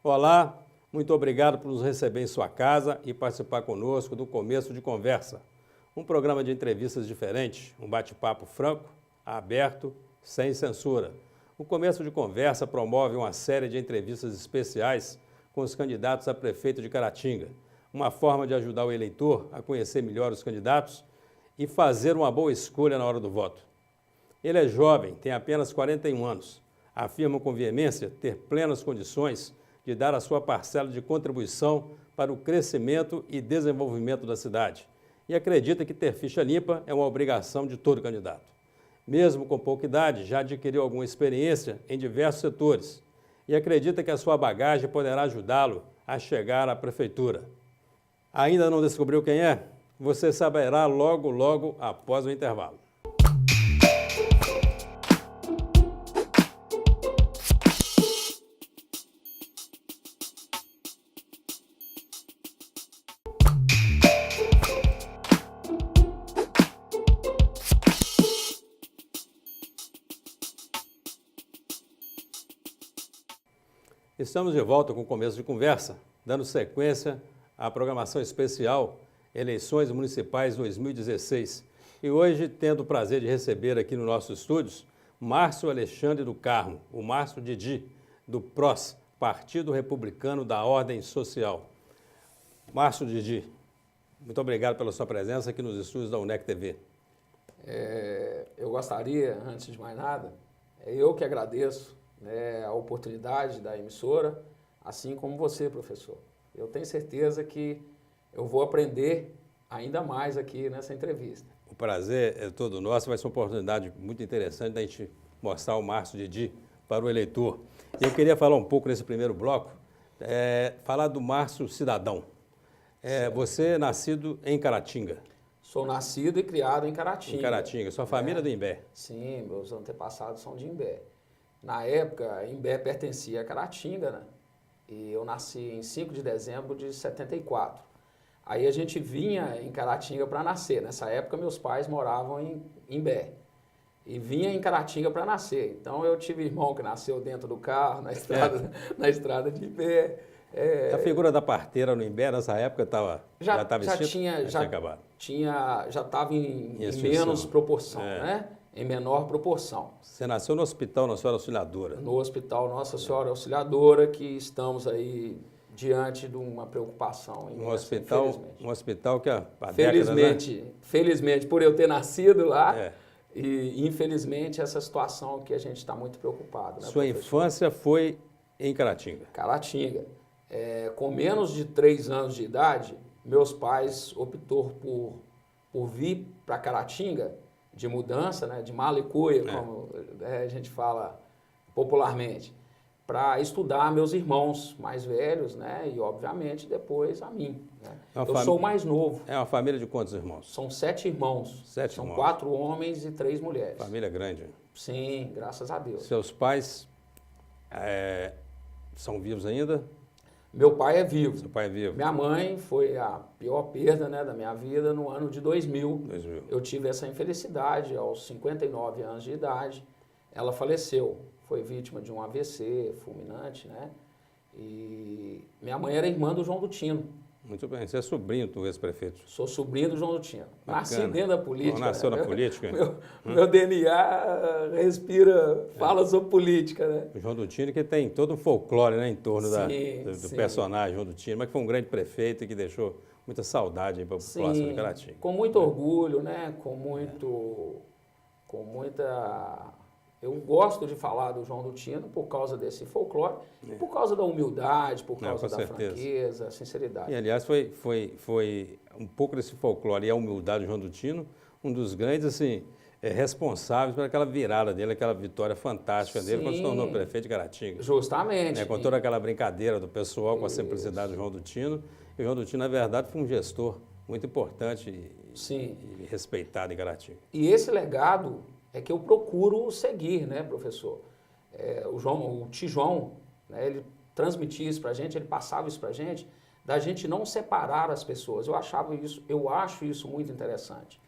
Olá, muito obrigado por nos receber em sua casa e participar conosco do Começo de Conversa, um programa de entrevistas diferente, um bate-papo franco, aberto, sem censura. O Começo de Conversa promove uma série de entrevistas especiais com os candidatos a prefeito de Caratinga, uma forma de ajudar o eleitor a conhecer melhor os candidatos e fazer uma boa escolha na hora do voto. Ele é jovem, tem apenas 41 anos, afirma com veemência ter plenas condições de dar a sua parcela de contribuição para o crescimento e desenvolvimento da cidade e acredita que ter ficha limpa é uma obrigação de todo candidato. Mesmo com pouca idade, já adquiriu alguma experiência em diversos setores e acredita que a sua bagagem poderá ajudá-lo a chegar à prefeitura. Ainda não descobriu quem é? Você saberá logo após o intervalo. Estamos de volta com o Começo de Conversa, dando sequência à programação especial Eleições Municipais 2016. E hoje, tendo o prazer de receber aqui nos nossos estúdios, Márcio Alexandre do Carmo, o Márcio Didi, do PROS, Partido Republicano da Ordem Social. Márcio Didi, muito obrigado pela sua presença aqui nos estúdios da UNEC TV. Eu gostaria, antes de mais nada, eu que agradeço a oportunidade da emissora, assim como você, professor. Eu tenho certeza que eu vou aprender ainda mais aqui nessa entrevista. O prazer é todo nosso, vai ser uma oportunidade muito interessante da gente mostrar o Márcio Didi para o eleitor. E eu queria falar um pouco nesse primeiro bloco, falar do Márcio Cidadão. Você é nascido em Caratinga. Sou nascido e criado em Caratinga. Em Caratinga, sua família é do Imbé. Sim, meus antepassados são de Imbé. Na época, Imbé pertencia a Caratinga, né? E eu nasci em 5 de dezembro de 74. Aí a gente vinha em Caratinga para nascer. Nessa época, meus pais moravam em Imbé. E vinha em Caratinga para nascer. Então, eu tive irmão que nasceu dentro do carro, na estrada de Imbé. A figura da parteira no Imbé, nessa época, já estava extinta? Já estava em menos proporção, né? Em menor proporção. Você nasceu no Hospital Nossa Senhora Auxiliadora. No Hospital Nossa Senhora Auxiliadora, que estamos aí diante de uma preocupação. Um hospital que há felizmente, décadas, né? Felizmente, por eu ter nascido lá, e infelizmente essa situação que a gente está muito preocupado. Né, Sua infância foi em Caratinga? Caratinga. Com menos de 3 anos de idade, meus pais optou por vir para Caratinga, de mudança, né, de mala e cuia, como a gente fala popularmente, para estudar meus irmãos mais velhos, né, e obviamente depois a mim. Né. Eu sou o mais novo. É uma família de quantos irmãos? São 7 irmãos. São 4 homens e 3 mulheres. Família grande. Sim, graças a Deus. Seus pais são vivos ainda? Meu pai é vivo. Seu pai é vivo. Minha mãe foi a pior perda, né, da minha vida no ano de 2000. Eu tive essa infelicidade aos 59 anos de idade. Ela faleceu, foi vítima de um AVC fulminante, né? E minha mãe era irmã do João do Tino. Muito bem, você é sobrinho do ex-prefeito. Sou sobrinho do João do Tino. Bacana. Nasci dentro da política. Nasceu na política? Meu DNA respira, fala sobre política, né? O João do Tino que tem todo um folclore, né, em torno do sim. personagem João do Tino, mas que foi um grande prefeito e que deixou muita saudade para a população de Caratinga. Com muito orgulho, né? Com muita... Eu gosto de falar do João do Tino por causa desse folclore, por causa da humildade, por causa da franqueza, sinceridade. E, aliás, foi um pouco desse folclore e a humildade do João do Tino, um dos grandes, assim, responsáveis por aquela virada dele, aquela vitória fantástica dele quando se tornou prefeito de Caratinga. Justamente. Com toda aquela brincadeira do pessoal, com a simplicidade do João do Tino. E o João do Tino, na verdade, foi um gestor muito importante e respeitado em Caratinga. E esse legado é que eu procuro seguir, né, professor? O Tijoão, né, ele transmitia isso para a gente, ele passava isso para a gente, da gente não separar as pessoas. Eu acho isso muito interessante.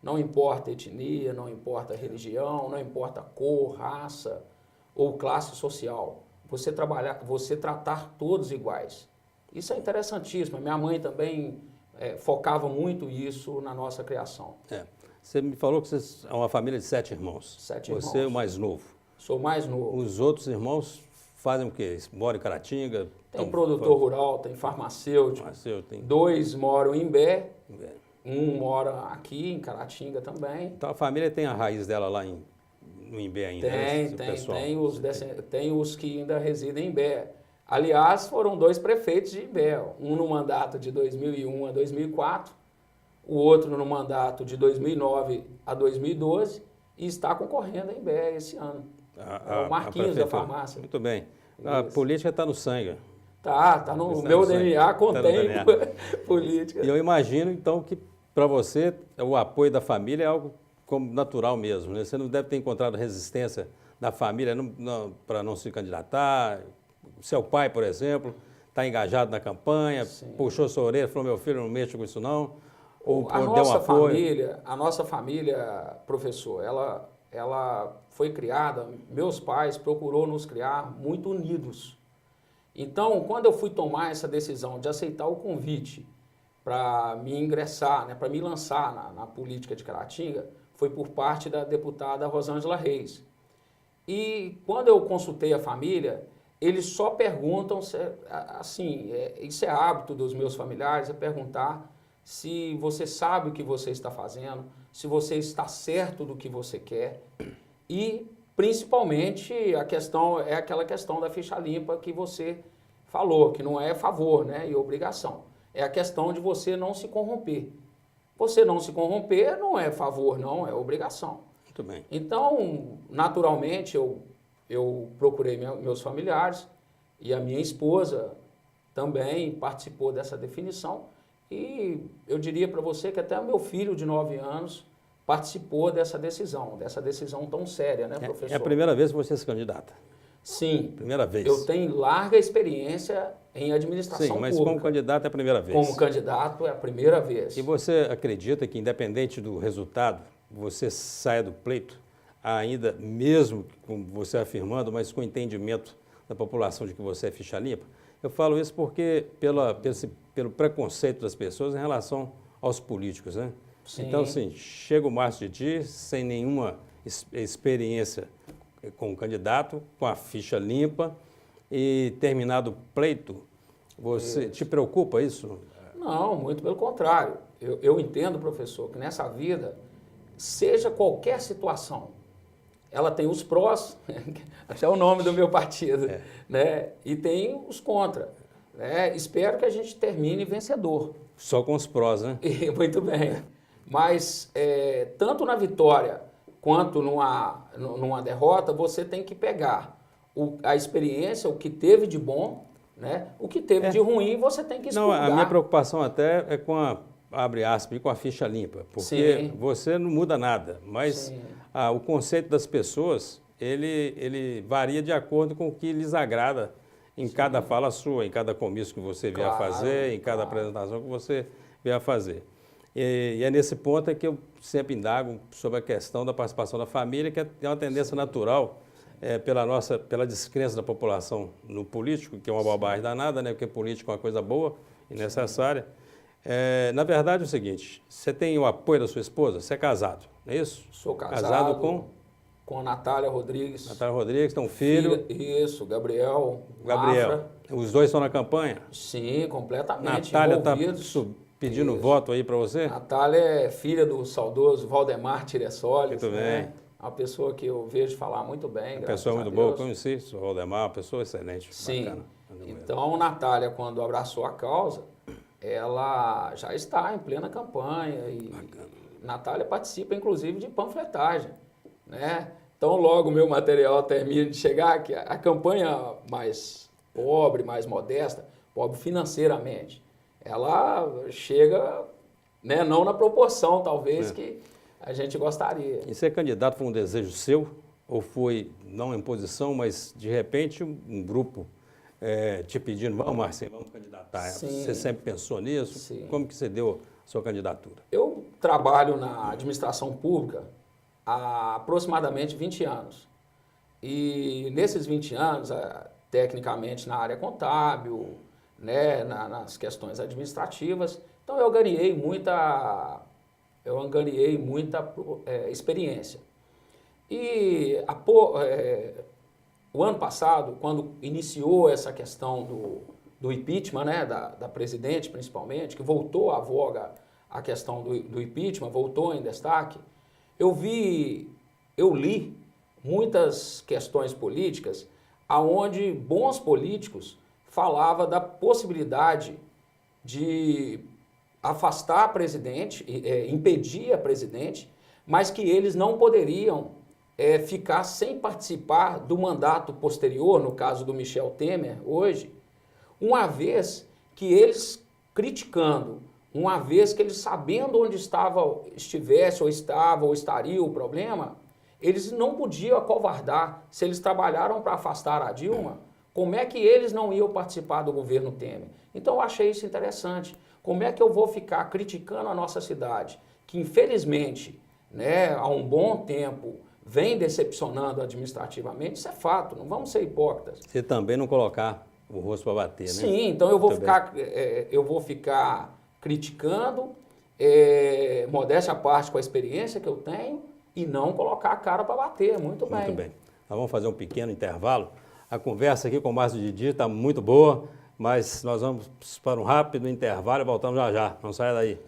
Não importa etnia, não importa religião, não importa cor, raça ou classe social. você tratar todos iguais. Isso é interessantíssimo. Minha mãe também focava muito isso na nossa criação. Você me falou que você é uma família de 7 irmãos. 7 irmãos. Você é o mais novo. Sou o mais novo. Os outros irmãos fazem o quê? Moram em Caratinga? Tem produtor rural, tem farmacêutico. Tem... 2 moram em Imbé. Um mora aqui em Caratinga também. Então a família tem a raiz dela lá no Imbé ainda? Tem os que ainda residem em Imbé. Aliás, foram 2 prefeitos de Imbé. Um no mandato de 2001 a 2004, o outro no mandato de 2009 a 2012 e está concorrendo em Imbé esse ano. O Marquinhos da farmácia. Muito bem. A política está no sangue. Tá no meu DNA, contém política. E eu imagino, então, que para você o apoio da família é algo como natural mesmo, né? Você não deve ter encontrado resistência da família para não se candidatar. Seu pai, por exemplo, está engajado na campanha, puxou sua orelha, falou, meu filho, não mexa com isso não, ou deu um apoio? A nossa família, professor, ela foi criada, meus pais procurou nos criar muito unidos. Então, quando eu fui tomar essa decisão de aceitar o convite para me ingressar, né, para me lançar na política de Caratinga, foi por parte da deputada Rosângela Reis. E quando eu consultei a família, eles só perguntam, assim, isso é hábito dos meus familiares, é perguntar se você sabe o que você está fazendo, se você está certo do que você quer e, principalmente, a questão é aquela questão da ficha limpa que você falou, que não é favor, né, e obrigação. É a questão de você não se corromper. Você não se corromper não é favor, não, é obrigação. Muito bem. Então, naturalmente, eu procurei meus familiares e a minha esposa também participou dessa definição. E eu diria para você que até o meu filho de 9 anos participou dessa decisão tão séria, né, professor? É a primeira vez que você se candidata? Sim. Primeira vez. Eu tenho larga experiência em administração pública. Sim, mas como candidato é a primeira vez. Como candidato é a primeira vez. E você acredita que, independente do resultado, você saia do pleito, ainda mesmo com você afirmando, mas com entendimento da população de que você é ficha limpa? Eu falo isso porque pelo preconceito das pessoas em relação aos políticos, né? Sim. Então, assim, chega o Márcio Didi sem nenhuma experiência com o candidato, com a ficha limpa, e terminado o pleito, você te preocupa isso? Não, muito pelo contrário. Eu entendo, professor, que nessa vida, seja qualquer situação, ela tem os prós, até o nome do meu partido, né? E tem os contra. Né? Espero que a gente termine vencedor. Só com os prós, né? Muito bem. Mas, tanto na vitória quanto numa derrota, você tem que pegar a experiência, o que teve de bom, né? O que teve de ruim, você tem que expurgar. Não, a minha preocupação até é com abre aspas, com a ficha limpa, porque você não muda nada, mas o conceito das pessoas, ele varia de acordo com o que lhes agrada em cada fala sua, em cada comício que você vier a fazer, em cada apresentação que você vier a fazer. E é nesse ponto que eu sempre indago sobre a questão da participação da família, que é uma tendência natural pela descrença da população no político, que é uma bobagem danada, né? Porque político é uma coisa boa e necessária. Na verdade é o seguinte, você tem o apoio da sua esposa? Você é casado, não é isso? Sou casado. Casado com a Natália Rodrigues. Natália Rodrigues, tem um filho. Isso, Gabriel. Gabriel. Os dois estão na campanha? Sim, completamente. Natália está pedindo voto aí para você? Natália é filha do saudoso Valdemar Tiresoli. Muito bem. Uma pessoa que eu vejo falar muito bem. Uma pessoa muito boa, eu conheci o Valdemar, uma pessoa excelente. Sim. Bacana. Então, Natália, quando abraçou a causa, ela já está em plena campanha. E Natália participa, inclusive, de panfletagem. Né? Então, logo o meu material termina de chegar, que a campanha mais pobre, mais modesta, pobre financeiramente, ela chega, né, não na proporção, talvez, que a gente gostaria. E ser candidato foi um desejo seu? Ou foi, não em posição, mas de repente um grupo te pedindo, vamos, Marcinho, vamos candidatar? Sim. Você sempre pensou nisso? Sim. Como que você deu a sua candidatura? Eu trabalho na administração pública há aproximadamente 20 anos. E nesses 20 anos, tecnicamente na área contábil, né, nas questões administrativas. Então eu ganhei muita experiência. E o ano passado, quando iniciou essa questão do impeachment, né, da presidente principalmente, que voltou à voga a questão do impeachment, voltou em destaque, eu li muitas questões políticas aonde bons políticos falavam da possibilidade de afastar a presidente, impedir a presidente, mas que eles não poderiam ficar sem participar do mandato posterior, no caso do Michel Temer, hoje, uma vez que eles criticando, uma vez que eles sabendo onde estivesse ou estava ou estaria o problema, eles não podiam acovardar. Se eles trabalharam para afastar a Dilma, como é que eles não iam participar do governo Temer? Então eu achei isso interessante. Como é que eu vou ficar criticando a nossa cidade, que infelizmente, né, há um bom tempo, vem decepcionando administrativamente? Isso é fato, não vamos ser hipócritas. Você também não colocar o rosto para bater, né? Sim, então eu vou ficar criticando, modéstia à parte com a experiência que eu tenho, e não colocar a cara para bater. Muito bem. Muito bem. Nós vamos fazer um pequeno intervalo. A conversa aqui com o Márcio Didi está muito boa, mas nós vamos para um rápido intervalo e voltamos já já. Não saia daí.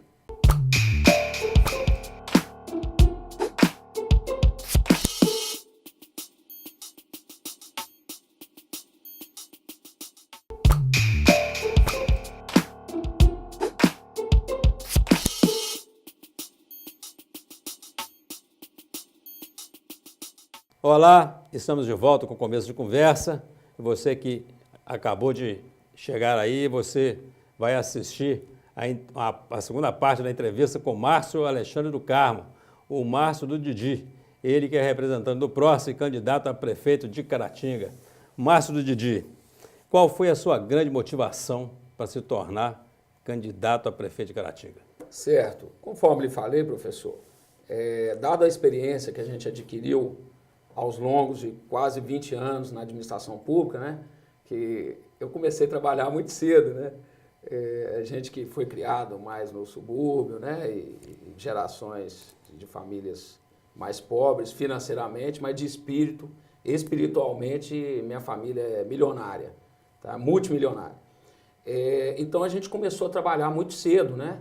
Olá, estamos de volta com o começo de conversa. Você que acabou de chegar aí, você vai assistir a segunda parte da entrevista com Márcio Alexandre do Carmo, o Márcio do Didi, ele que é representante do PROS e candidato a prefeito de Caratinga. Márcio do Didi, qual foi a sua grande motivação para se tornar candidato a prefeito de Caratinga? Certo. Conforme lhe falei, professor, dada a experiência que a gente adquiriu aos longos de quase 20 anos na administração pública, né, que eu comecei a trabalhar muito cedo, né, gente que foi criado mais no subúrbio, né, e gerações de famílias mais pobres financeiramente, mas de espírito, espiritualmente, minha família é milionária, tá, multimilionária. Então a gente começou a trabalhar muito cedo, né,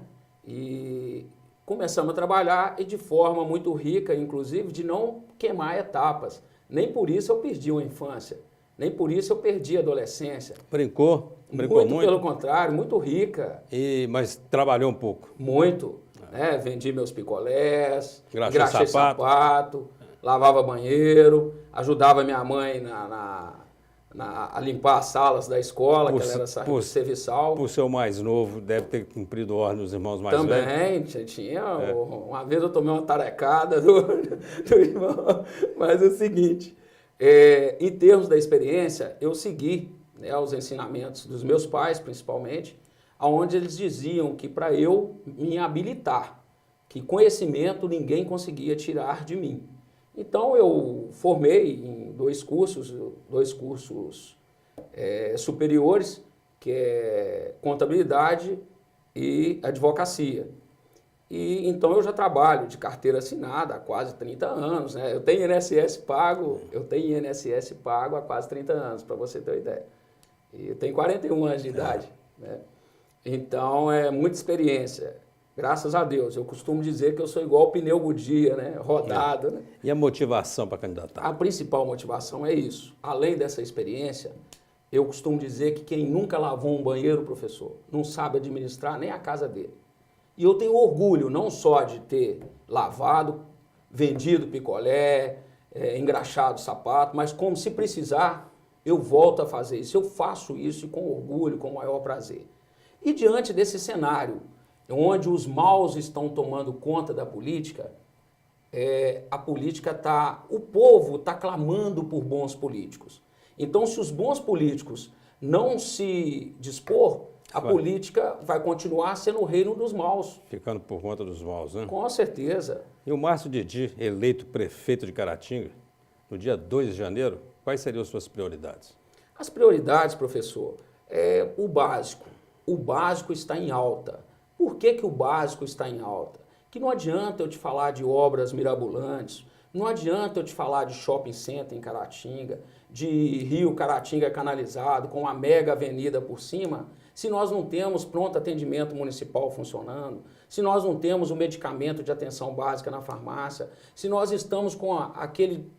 e começamos a trabalhar e de forma muito rica, inclusive, de não queimar etapas. Nem por isso eu perdi a infância, nem por isso eu perdi a adolescência. Brincou muito? Pelo contrário, muito rica. Mas trabalhou um pouco? Muito. Né? Vendi meus picolés, engraxei sapato, lavava banheiro, ajudava minha mãe a limpar as salas da escola, que ela era serviçal. Por ser o mais novo, deve ter cumprido ordem dos irmãos mais velhos. Também, tinha. Uma vez eu tomei uma tarecada do irmão, mas é o seguinte, em termos da experiência, eu segui, né, os ensinamentos dos meus pais, principalmente, onde eles diziam que para eu me habilitar, que conhecimento ninguém conseguia tirar de mim. Então eu formei em dois cursos superiores, que é contabilidade e advocacia. E então eu já trabalho de carteira assinada há quase 30 anos, né? Eu tenho INSS pago há quase 30 anos, para você ter uma ideia. E eu tenho 41 anos de idade, né? Então é muita experiência. Graças a Deus. Eu costumo dizer que eu sou igual o pneu Goodyear, né? Rodado. Né? E a motivação para candidatar? A principal motivação é isso. Além dessa experiência, eu costumo dizer que quem nunca lavou um banheiro, professor, não sabe administrar nem a casa dele. E eu tenho orgulho não só de ter lavado, vendido picolé, engraxado sapato, mas como se precisar, eu volto a fazer isso. Eu faço isso com orgulho, com o maior prazer. E diante desse cenário, onde os maus estão tomando conta da política, o povo está clamando por bons políticos. Então, se os bons políticos não se dispor, a política vai continuar sendo o reino dos maus. Ficando por conta dos maus, né? Com certeza. E o Márcio Didi, eleito prefeito de Caratinga, no dia 2 de janeiro, quais seriam as suas prioridades? As prioridades, professor, é o básico. O básico está em alta. Por que o básico está em alta? Que não adianta eu te falar de obras mirabolantes, não adianta eu te falar de shopping center em Caratinga, de Rio Caratinga canalizado, com uma mega avenida por cima, se nós não temos pronto atendimento municipal funcionando, se nós não temos o medicamento de atenção básica na farmácia, se nós estamos com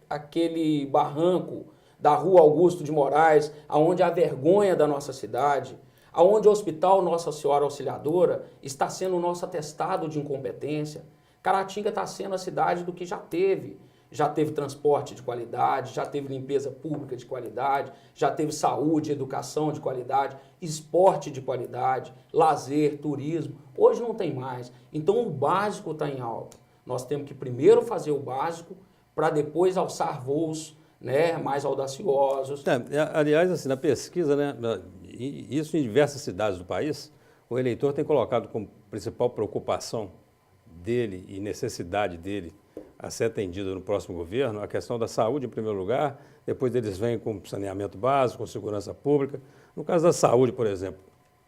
aquele barranco da Rua Augusto de Moraes, aonde a vergonha da nossa cidade, aonde o Hospital Nossa Senhora Auxiliadora está sendo o nosso atestado de incompetência. Caratinga está sendo a cidade do que já teve. Já teve transporte de qualidade, já teve limpeza pública de qualidade, já teve saúde, educação de qualidade, esporte de qualidade, lazer, turismo. Hoje não tem mais. Então o básico está em alta. Nós temos que primeiro fazer o básico para depois alçar voos, né, mais audaciosos. Aliás, assim, na pesquisa, né, isso em diversas cidades do país, o eleitor tem colocado como principal preocupação dele e necessidade dele a ser atendido no próximo governo a questão da saúde em primeiro lugar, depois eles vêm com saneamento básico, com segurança pública. No caso da saúde, por exemplo,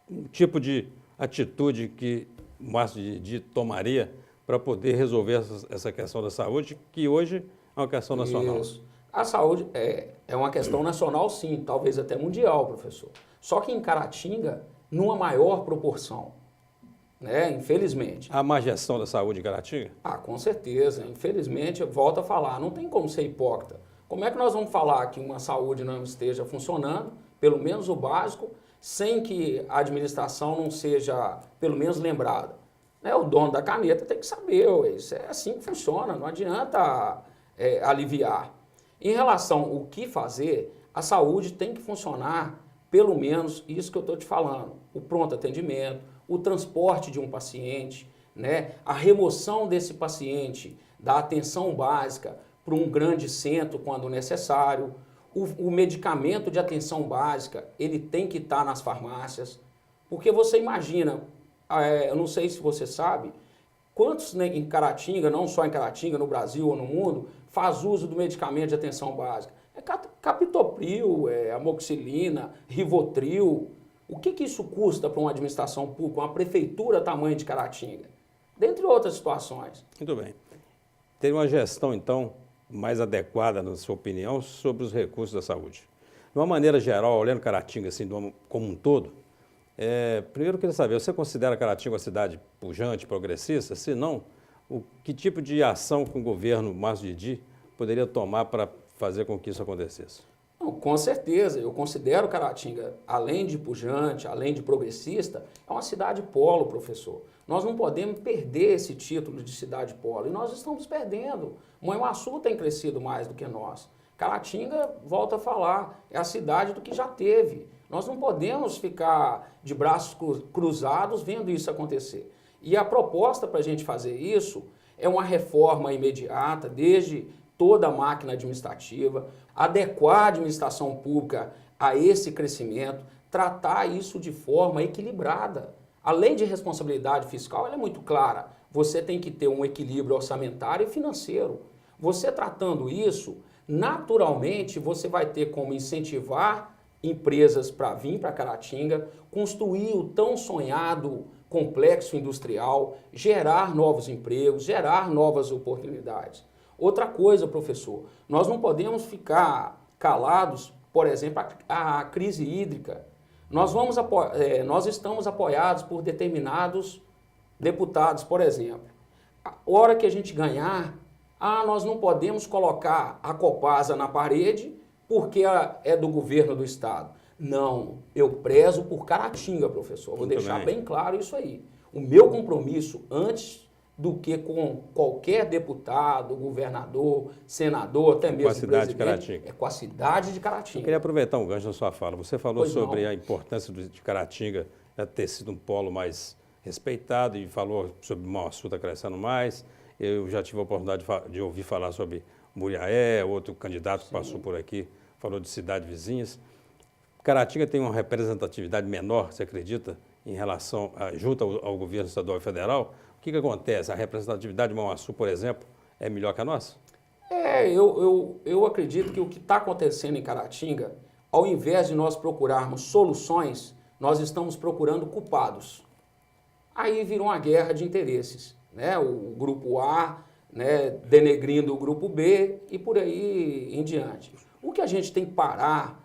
um tipo de atitude que o Márcio Didi tomaria para poder resolver essa questão da saúde, que hoje é uma questão nacional. Isso. A saúde é uma questão nacional, sim, talvez até mundial, professor. Só que em Caratinga, numa maior proporção, né? Infelizmente. A má gestão da saúde em Caratinga? Com certeza. Infelizmente, eu volto a falar, não tem como ser hipócrita. Como é que nós vamos falar que uma saúde não esteja funcionando, pelo menos o básico, sem que a administração não seja, pelo menos, lembrada? Né? O dono da caneta tem que saber, isso é assim que funciona, não adianta aliviar. Em relação ao que fazer, a saúde tem que funcionar, pelo menos isso que eu estou te falando, o pronto atendimento, o transporte de um paciente, né? A remoção desse paciente da atenção básica para um grande centro quando necessário, o medicamento de atenção básica, ele tem que estar nas farmácias, porque você imagina, eu não sei se você sabe, quantos, né, em Caratinga, não só em Caratinga, no Brasil ou no mundo, faz uso do medicamento de atenção básica? É captopril, amoxicilina, Rivotril. O que isso custa para uma administração pública, uma prefeitura tamanho de Caratinga? Dentre outras situações. Muito bem. Tem uma gestão, então, mais adequada, na sua opinião, sobre os recursos da saúde. De uma maneira geral, olhando Caratinga assim, como um todo, primeiro eu queria saber, você considera Caratinga uma cidade pujante, progressista? Se não, que tipo de ação que o governo Márcio Didi poderia tomar para fazer com que isso acontecesse? Não, com certeza, eu considero Caratinga, além de pujante, além de progressista, é uma cidade polo, professor. Nós não podemos perder esse título de cidade polo, e nós estamos perdendo. Manhuaçu tem crescido mais do que nós. Caratinga, volta a falar, é a cidade do que já teve. Nós não podemos ficar de braços cruzados vendo isso acontecer. E a proposta para a gente fazer isso é uma reforma imediata, desde toda a máquina administrativa, adequar a administração pública a esse crescimento, tratar isso de forma equilibrada. A lei de responsabilidade fiscal ela é muito clara. Você tem que ter um equilíbrio orçamentário e financeiro. Você tratando isso, naturalmente você vai ter como incentivar empresas para vir para Caratinga, construir o tão sonhado complexo industrial, gerar novos empregos, gerar novas oportunidades. Outra coisa, professor, nós não podemos ficar calados, por exemplo, a crise hídrica. Nós estamos apoiados por determinados deputados, por exemplo. A hora que a gente ganhar, nós não podemos colocar a Copasa na parede porque é do governo do estado. Não, eu prezo por Caratinga, professor. Vou deixar bem claro isso aí. O meu compromisso, antes do que com qualquer deputado, governador, senador, até mesmo presidente, é com a cidade de Caratinga. Eu queria aproveitar um gancho na sua fala. Você falou sobre a importância de Caratinga ter sido um polo mais respeitado e falou sobre Manhuaçu está crescendo mais. Eu já tive a oportunidade de ouvir falar sobre Muriaé, outro candidato que passou por aqui, falou de cidades vizinhas. Caratinga tem uma representatividade menor, você acredita, em relação junto ao governo estadual e federal? O que acontece? A representatividade de Manhuaçu, por exemplo, é melhor que a nossa? Eu acredito que o que está acontecendo em Caratinga, ao invés de nós procurarmos soluções, nós estamos procurando culpados. Aí virou uma guerra de interesses, né? O grupo A, né, denegrindo o grupo B e por aí em diante. O que a gente tem que parar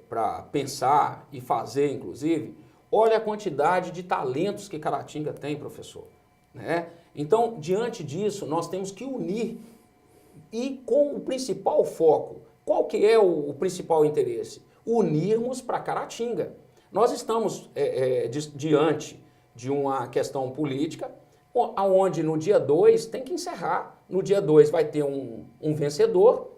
para pensar e fazer, inclusive, olha a quantidade de talentos que Caratinga tem, professor, né? Então, diante disso, nós temos que unir e com o principal foco. Qual que é o principal interesse? Unirmos para Caratinga. Nós estamos diante de uma questão política, onde no dia 2 tem que encerrar. No dia 2 vai ter um vencedor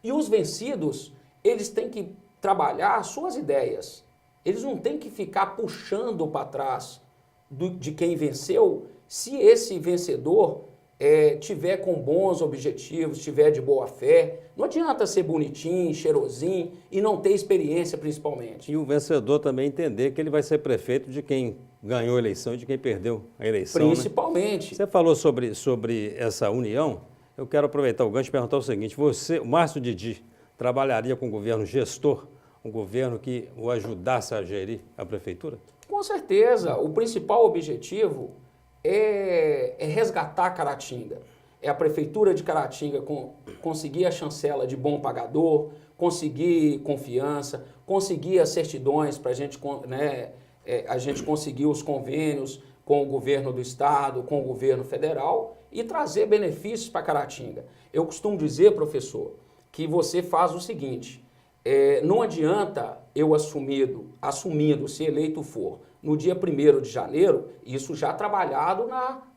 e os vencidos, eles têm que trabalhar as suas ideias. Eles não têm que ficar puxando para trás de quem venceu, se esse vencedor tiver com bons objetivos, tiver de boa fé. Não adianta ser bonitinho, cheirosinho e não ter experiência, principalmente. E o vencedor também entender que ele vai ser prefeito de quem ganhou a eleição e de quem perdeu a eleição. Principalmente. Né? Você falou sobre essa união. Eu quero aproveitar o gancho e perguntar o seguinte. O Márcio Didi, trabalharia com o governo gestor, um governo que o ajudasse a gerir a prefeitura? Com certeza. O principal objetivo é resgatar Caratinga. É a prefeitura de Caratinga conseguir a chancela de bom pagador, conseguir confiança, conseguir as certidões para a gente conseguir os convênios com o governo do estado, com o governo federal e trazer benefícios para Caratinga. Eu costumo dizer, professor, que você faz o seguinte, não adianta eu assumindo, se eleito for, no dia 1º de janeiro, isso já trabalhado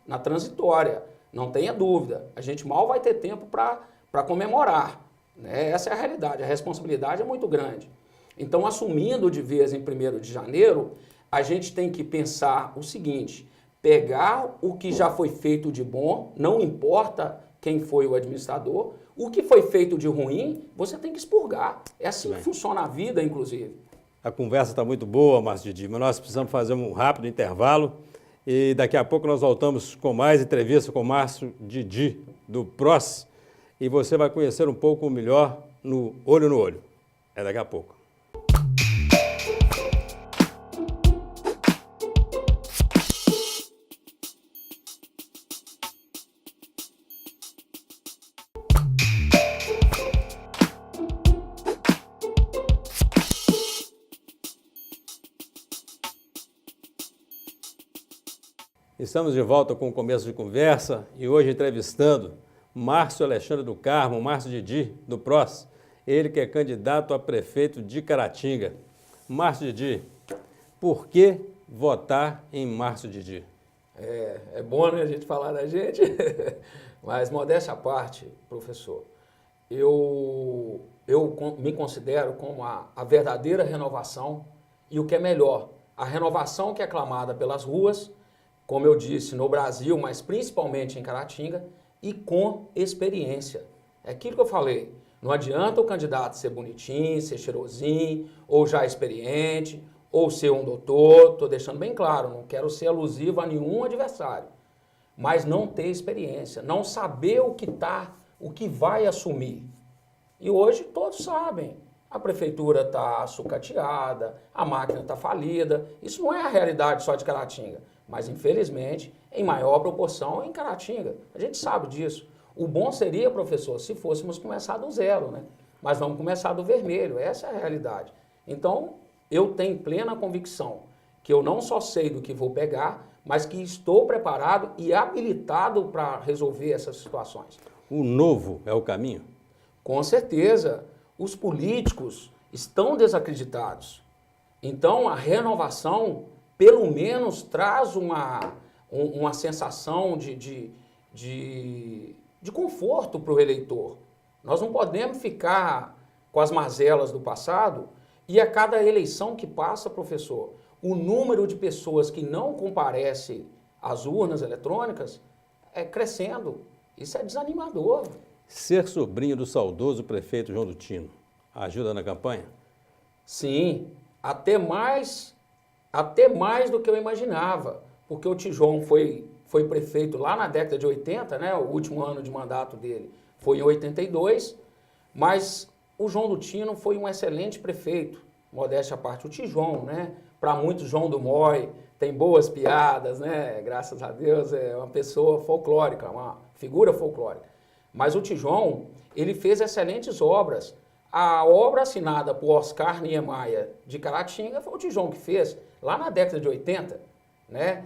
na transitória, não tenha dúvida. A gente mal vai ter tempo para comemorar, né? Essa é a realidade, a responsabilidade é muito grande. Então, assumindo de vez em 1º de janeiro, a gente tem que pensar o seguinte, pegar o que já foi feito de bom, não importa quem foi o administrador, o que foi feito de ruim, você tem que expurgar. É assim que funciona a vida, inclusive. A conversa está muito boa, Márcio Didi, mas nós precisamos fazer um rápido intervalo e daqui a pouco nós voltamos com mais entrevista com o Márcio Didi, do PROS, e você vai conhecer um pouco melhor no Olho. É daqui a pouco. Estamos de volta com o Começo de Conversa e hoje entrevistando Márcio Alexandre do Carmo, Márcio Didi, do PROS, ele que é candidato a prefeito de Caratinga. Márcio Didi, por que votar em Márcio Didi? É bom, né, a gente falar da gente, mas modéstia à parte, professor, eu me considero como a verdadeira renovação e o que é melhor, a renovação que é clamada pelas ruas, como eu disse, no Brasil, mas principalmente em Caratinga, e com experiência. É aquilo que eu falei, não adianta o candidato ser bonitinho, ser cheirosinho, ou já experiente, ou ser um doutor, estou deixando bem claro, não quero ser alusivo a nenhum adversário, mas não ter experiência, não saber o que vai assumir. E hoje todos sabem, a prefeitura está sucateada, a máquina está falida, isso não é a realidade só de Caratinga. Mas, infelizmente, em maior proporção em Caratinga. A gente sabe disso. O bom seria, professor, se fôssemos começar do zero, né? Mas vamos começar do vermelho, essa é a realidade. Então, eu tenho plena convicção que eu não só sei do que vou pegar, mas que estou preparado e habilitado para resolver essas situações. O novo é o caminho? Com certeza. Os políticos estão desacreditados. Então, a renovação pelo menos traz uma sensação de conforto para o eleitor. Nós não podemos ficar com as mazelas do passado e a cada eleição que passa, professor, o número de pessoas que não comparecem às urnas eletrônicas é crescendo. Isso é desanimador. Ser sobrinho do saudoso prefeito João Dutino ajuda na campanha? Sim, até mais do que eu imaginava, porque o Tijon foi prefeito lá na década de 80, né, o último ano de mandato dele foi em 82, mas o João do Tino foi um excelente prefeito, modéstia à parte, o Tijon, né? Para muitos, João do Moi, tem boas piadas, né? Graças a Deus, é uma pessoa folclórica, uma figura folclórica. Mas o Tijon, ele fez excelentes obras. A obra assinada por Oscar Niemeyer de Caratinga foi o Tijon que fez, lá na década de 80, né?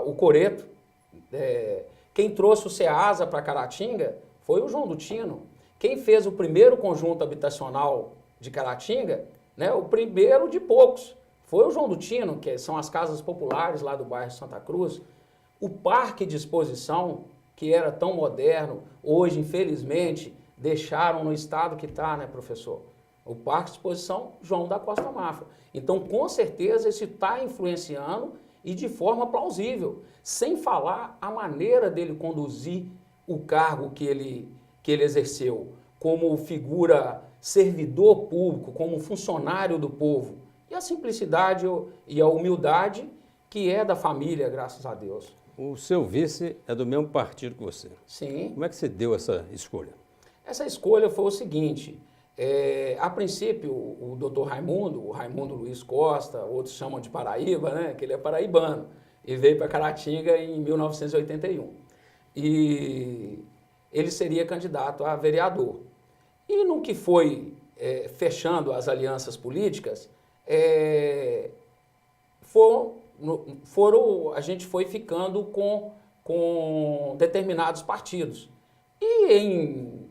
O Coreto. Quem trouxe o Ceasa para Caratinga foi o João do Tino. Quem fez o primeiro conjunto habitacional de Caratinga, né? O primeiro de poucos, foi o João do Tino, que são as casas populares lá do bairro Santa Cruz. O parque de exposição, que era tão moderno, hoje, infelizmente, deixaram no estado que está, né, professor? O parque de exposição João da Costa Mafra. Então, com certeza, isso está influenciando e de forma plausível, sem falar a maneira dele conduzir o cargo que ele exerceu, como figura servidor público, como funcionário do povo. E a simplicidade e a humildade que é da família, graças a Deus. O seu vice é do mesmo partido que você. Sim. Como é que você deu essa escolha? Essa escolha foi o seguinte, a princípio o doutor Raimundo, o Raimundo Luiz Costa, outros chamam de Paraíba, né, que ele é paraibano, e veio para Caratinga em 1981. E ele seria candidato a vereador. E no que foi fechando as alianças políticas, a gente foi ficando com determinados partidos. E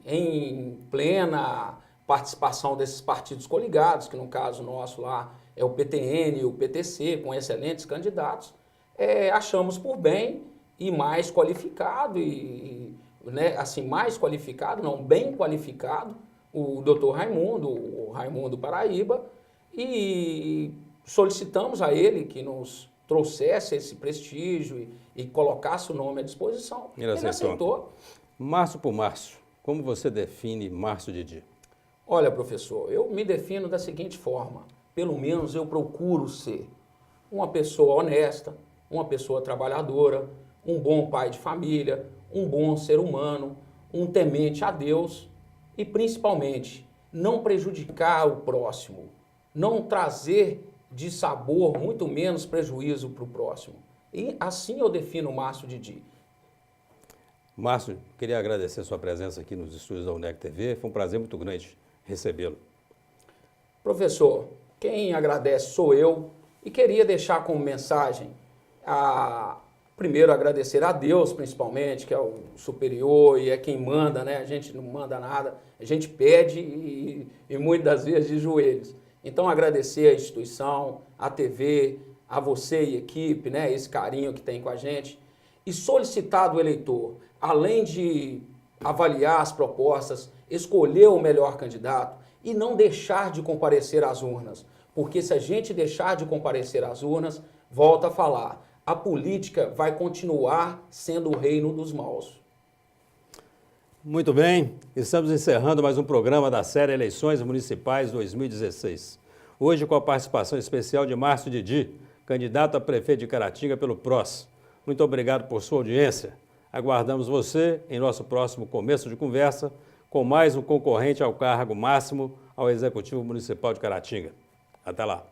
em plena participação desses partidos coligados, que no caso nosso lá é o PTN e o PTC, com excelentes candidatos, achamos por bem e mais qualificado, né, assim, mais qualificado, não, bem qualificado, o doutor Raimundo, o Raimundo Paraíba, e solicitamos a ele que nos trouxesse esse prestígio e colocasse o nome à disposição. Ele aceitou. Márcio por Márcio, como você define Márcio Didi? Olha, professor, eu me defino da seguinte forma, pelo menos eu procuro ser uma pessoa honesta, uma pessoa trabalhadora, um bom pai de família, um bom ser humano, um temente a Deus e, principalmente, não prejudicar o próximo, não trazer de sabor, muito menos prejuízo para o próximo. E assim eu defino o Márcio Didi. Márcio, queria agradecer a sua presença aqui nos estúdios da UNEC TV. Foi um prazer muito grande recebê-lo. Professor, quem agradece sou eu e queria deixar como mensagem primeiro agradecer a Deus, principalmente, que é o superior e é quem manda, né? A gente não manda nada, a gente pede e muitas das vezes de joelhos. Então, agradecer a instituição, a TV, a você e a equipe, né? Esse carinho que tem com a gente. E solicitar do eleitor, além de avaliar as propostas, escolher o melhor candidato e não deixar de comparecer às urnas. Porque se a gente deixar de comparecer às urnas, volta a falar, a política vai continuar sendo o reino dos maus. Muito bem, estamos encerrando mais um programa da série Eleições Municipais 2016. Hoje com a participação especial de Márcio Didi, candidato a prefeito de Caratinga pelo PROS. Muito obrigado por sua audiência. Aguardamos você em nosso próximo Começo de Conversa com mais um concorrente ao cargo máximo ao Executivo Municipal de Caratinga. Até lá.